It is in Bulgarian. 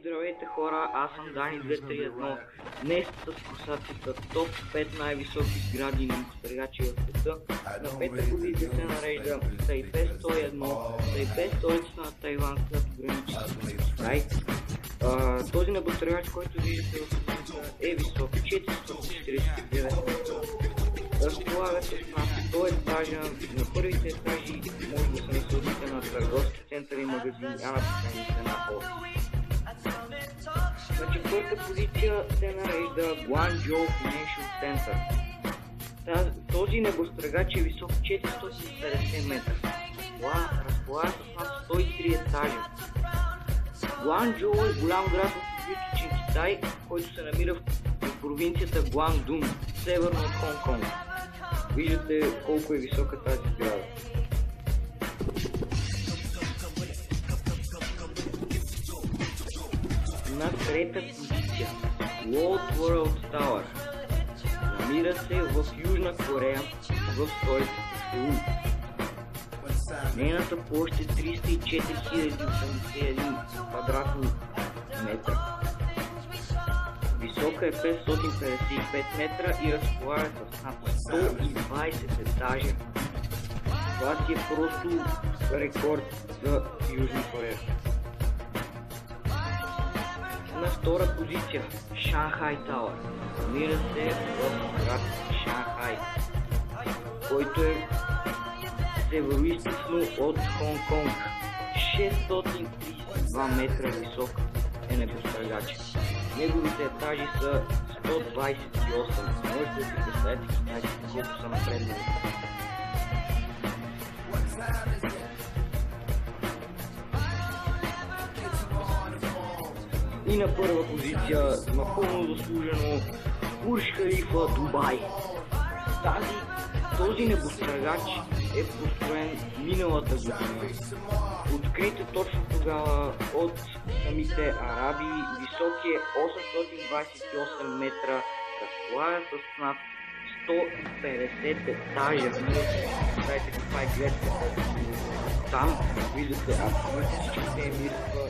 Здравейте хора, аз съм Дани 231. Днес с класацията топ 5 най-високи сгради на мостъргачи в света. На пета позиция се нарежда Тайпе 101, Тайпе столицата на Тайван, която граничи с Китай. Този небостъргач, който виждате в момента, е висок 449 метра. Разполага с над 100 етажа. На първите етажи може да се насладите на търговски център и магазини, а на последните на офис. На четвърта позиция се нарежда Guangzhou Financial Center. Този небостъргач е висок 450 метра. Разполага с над 103 етажа. Гуанчжоу е голям град в Югоизточен Китай, който се намира в провинцията Гуандун, северно от Хонг-Конг. Виждате колко е висока тази сграда. На трета позиция World World Tower. Намира се в Южна Корея, в столицата Сеул. Нейната площ е 304 081 квадратни метра. Висока е 555 метра и разполага с над 120 етажа. Това си е просто рекорд за Южна Корея. На втора позиция Шанхай Тауър. Намира се в град Шанхай, който е североизточно от Хонг-Конг. 632 метра висок е небостъргач. Неговите етажи са 128. Можете да си представите китайците колко са напреднали. И на първа позиция, напълно заслужено, Бурдж Халифа, Дубай. Този небостъргач е построен миналата година. Открит е точно тогава от самите араби. Висок е 828 метра. Разполага с над 150 етажа. Знаете каква е гледката. Там виждате абсолютно всичките емирства.